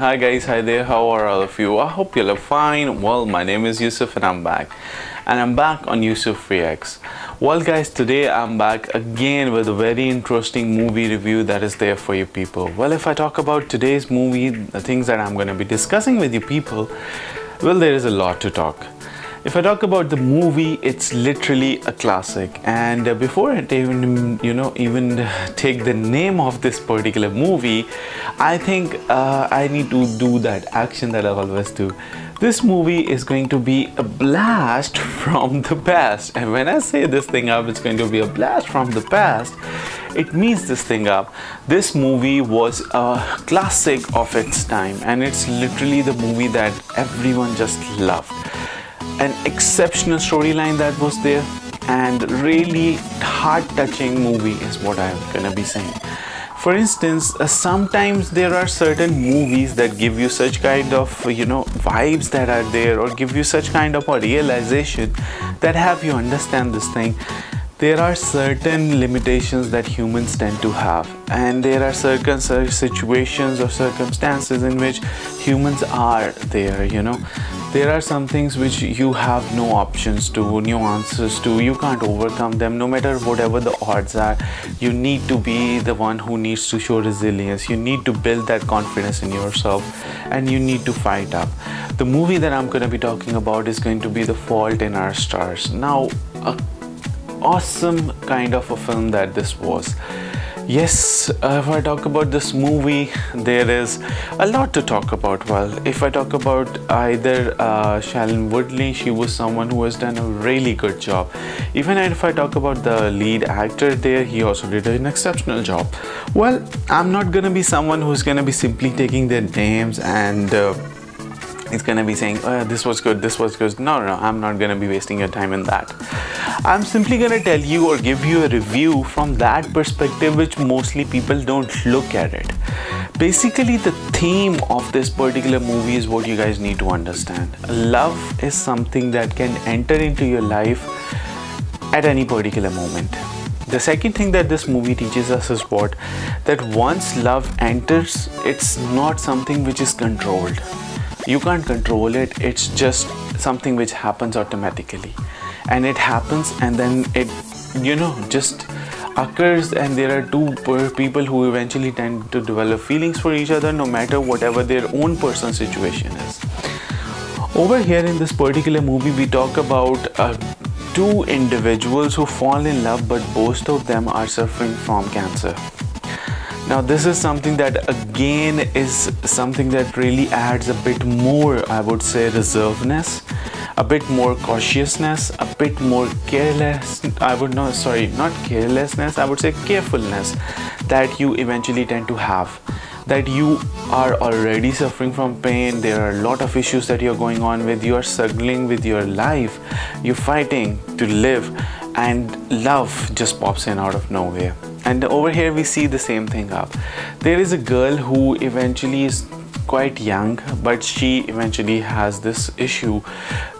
Hi guys, hi there, how are all of you? I hope you're fine. Well, my name is Yousaf and I'm back. And I'm back on Yousaf Reacts. Well guys, today I'm back again with a very interesting movie review that is there for you people. Well, if I talk about today's movie, the things that I'm going to be discussing with you people, well, there is a lot to talk. If I talk about the movie, it's literally a classic, and before I even take the name of this particular movie, I think I need to do that action that I always do. This movie is going to be a blast from the past, and when I say this thing up, it's going to be a blast from the past, it means this thing up. This movie was a classic of its time, and it's literally the movie that everyone just loved. An exceptional storyline that was there, and really heart-touching movie is what I'm gonna be saying. For instance, sometimes there are certain movies that give you such kind of vibes that are there, or give you such kind of a realization that have you understand this thing. There are certain limitations that humans tend to have, and there are certain situations or circumstances in which humans are there. There are some things which you have no options to, no answers to. You can't overcome them no matter whatever the odds are. You need to be the one who needs to show resilience. You need to build that confidence in yourself, and you need to fight up. The movie that I'm going to be talking about is going to be The Fault in Our Stars. Now, awesome kind of a film that this was. Yes, if I talk about this movie, there is a lot to talk about. Well, if I talk about either Shailene Woodley, she was someone who has done a really good job. Even if I talk about the lead actor there, he also did an exceptional job. Well, I'm not gonna be someone who's gonna be simply taking their names and it's gonna be saying, oh, this was good, this was good. No, I'm not gonna be wasting your time in that. I'm simply gonna tell you or give you a review from that perspective which mostly people don't look at it. Basically, the theme of this particular movie is what you guys need to understand. Love is something that can enter into your life at any particular moment. The second thing that this movie teaches us is what? That once love enters, it's not something which is controlled. You can't control it. It's just something which happens automatically, and it happens, and then it just occurs, and there are two people who eventually tend to develop feelings for each other no matter whatever their own personal situation is. Over here in this particular movie, we talk about two individuals who fall in love, but both of them are suffering from cancer. Now, this is something that again is something that really adds a bit more, I would say, reservedness, a bit more cautiousness, a bit more carelessness, I would say carefulness that you eventually tend to have. That you are already suffering from pain, there are a lot of issues that you're going on with, you are struggling with your life, you're fighting to live, and love just pops in out of nowhere. And over here we see the same thing up. There is a girl who eventually is quite young, but she eventually has this issue.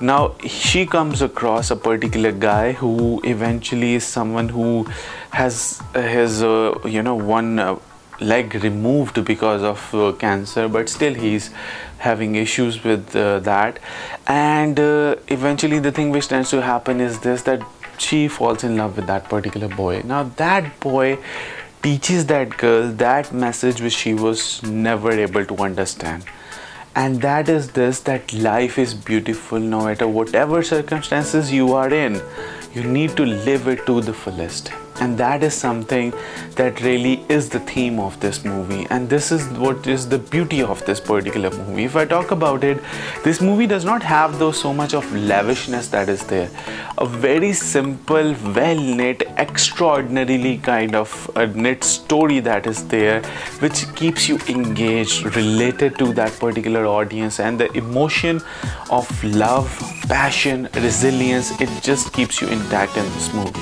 Now she comes across a particular guy who eventually is someone who has his one leg removed because of cancer, but still he's having issues with that. And eventually the thing which tends to happen is this, that she falls in love with that particular boy. Now that boy teaches that girl that message which she was never able to understand, and that is this, that life is beautiful no matter whatever circumstances you are in. You need to live it to the fullest, and that is something that really is the theme of this movie, and this is what is the beauty of this particular movie. If I talk about it, this movie does not have so much of lavishness that is there. A very simple, well knit, extraordinarily kind of a knit story that is there, which keeps you engaged, related to that particular audience, and the emotion of love, passion, resilience, it just keeps you intact in this movie.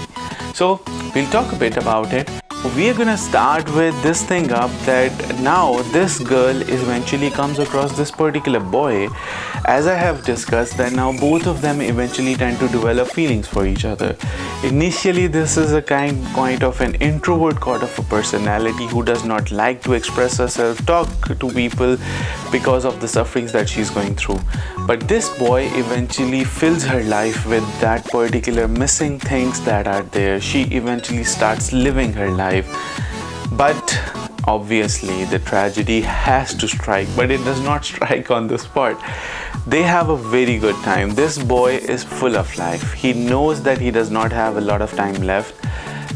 So we'll talk a bit about it. We are gonna start with this thing up, that now this girl eventually comes across this particular boy. As I have discussed, that now both of them eventually tend to develop feelings for each other. Initially, this is a kind of an introvert kind of a personality who does not like to express herself, talk to people because of the sufferings that she's going through. But this boy eventually fills her life with that particular missing things that are there. She eventually starts living her life. But obviously the tragedy has to strike, but it does not strike on the spot. They have a very good time. This boy is full of life. He knows that he does not have a lot of time left,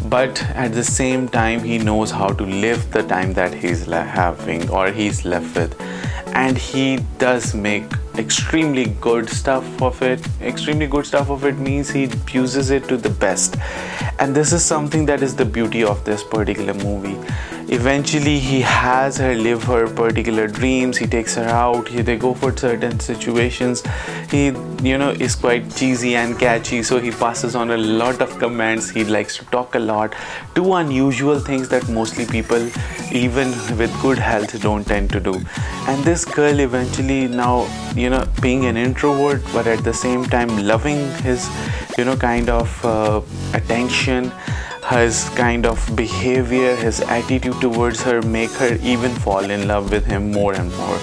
but at the same time he knows how to live the time that he's having or he's left with, and he does make extremely good stuff of it. Extremely good stuff of it means he uses it to the best, and this is something that is the beauty of this particular movie. Eventually he has her live her particular dreams. He takes her out, they go for certain situations. He is quite cheesy and catchy, so he passes on a lot of commands. He likes to talk a lot, do unusual things that mostly people even with good health don't tend to do. And this girl eventually, now being an introvert but at the same time loving his kind of attention, his kind of behavior, his attitude towards her make her even fall in love with him more and more.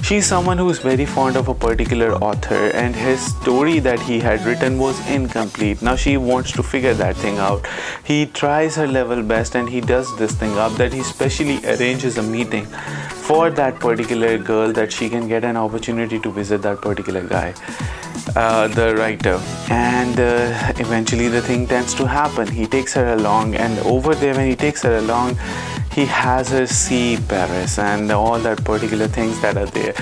She's someone who is very fond of a particular author, and his story that he had written was incomplete. Now she wants to figure that thing out. He tries her level best and he does this thing up, that he specially arranges a meeting for that particular girl, that she can get an opportunity to visit that particular guy, the writer. And eventually the thing tends to happen. He takes her along, and over there when he takes her along, he has her see Paris and all that particular things that are there.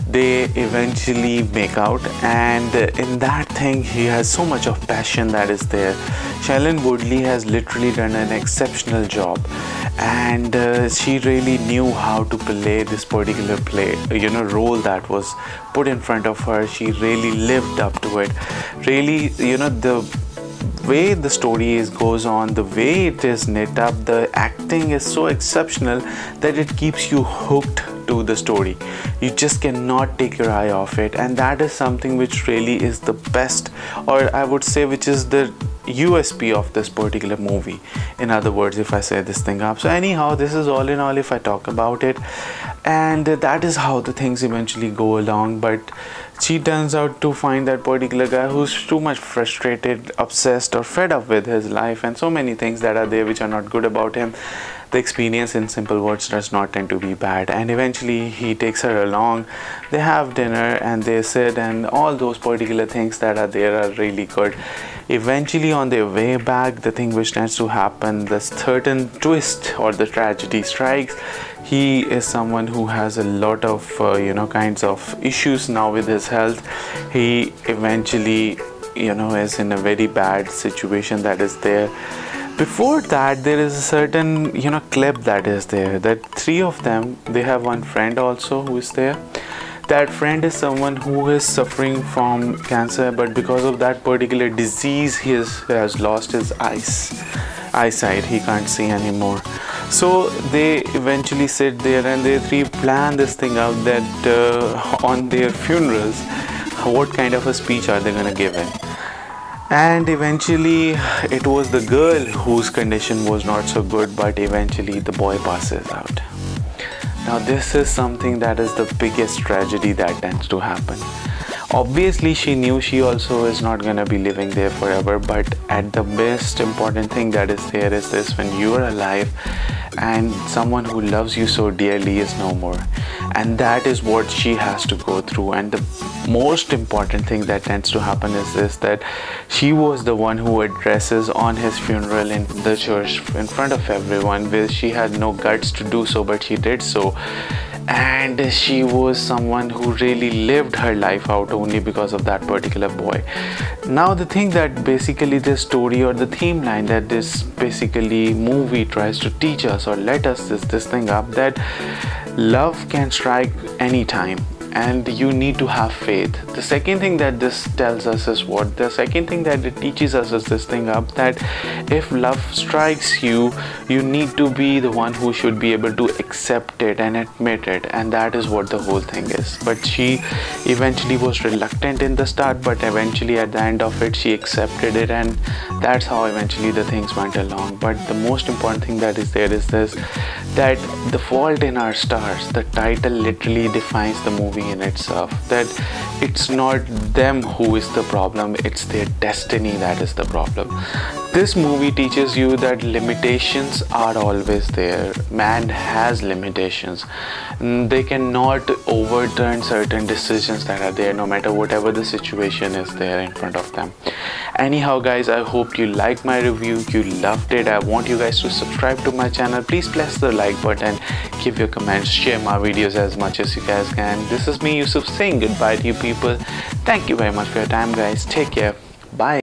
They eventually make out, and in that thing he has so much of passion that is there. Shailene Woodley has literally done an exceptional job, and she really knew how to play this particular role that was put in front of her. She really lived up to it. Really, the way the story goes on, the way it is knit up, the acting is so exceptional that it keeps you hooked to the story. You just cannot take your eye off it, and that is something which really is the best, or I would say which is the USP of this particular movie, in other words, if I say this thing up. So anyhow, this is all in all if I talk about it, and that is how the things eventually go along. But she turns out to find that particular guy who's too much frustrated, obsessed or fed up with his life, and so many things that are there which are not good about him. The experience, in simple words, does not tend to be bad, and eventually he takes her along. They have dinner and they sit, and all those particular things that are there are really good. Eventually on their way back, the thing which tends to happen, the certain twist or the tragedy strikes. He is someone who has a lot of kinds of issues now with his health. He eventually is in a very bad situation that is there. Before that, there is a certain clip that is there, that three of them, they have one friend also who is there. That friend is someone who is suffering from cancer, but because of that particular disease he has lost his eyesight. He can't see anymore. So they eventually sit there and they three plan this thing out, that on their funerals what kind of a speech are they gonna give in. And eventually it was the girl whose condition was not so good, but eventually the boy passes out. Now this is something that is the biggest tragedy that tends to happen. Obviously she knew she also is not gonna be living there forever, but at the most important thing that is there is this: when you are alive and someone who loves you so dearly is no more, and that is what she has to go through. And the most important thing that tends to happen is this, that she was the one who addresses on his funeral in the church in front of everyone, where she had no guts to do so, but she did so. And she was someone who really lived her life out only because of that particular boy. Now the thing that basically this story, or the theme line that this basically movie tries to teach us or let us this thing up, that love can strike anytime, and you need to have faith. The second thing that this tells us is what? The second thing that it teaches us is this thing up, that if love strikes you, you need to be the one who should be able to accept it and admit it, and that is what the whole thing is. But she eventually was reluctant in the start, but eventually at the end of it she accepted it, and that's how eventually the things went along. But the most important thing that is there is this, that The Fault in Our Stars, the title literally defines the movie in itself, that it's not them who is the problem, it's their destiny that is the problem. This movie teaches you that limitations are always there. Man has limitations. They cannot overturn certain decisions that are there, no matter whatever the situation is there in front of them. Anyhow guys, I hope you liked my review, you loved it. I want you guys to subscribe to my channel. Please press the like button, give your comments, share my videos as much as you guys can. This is me, Yousaf, saying goodbye to you people. Thank you very much for your time guys. Take care. Bye.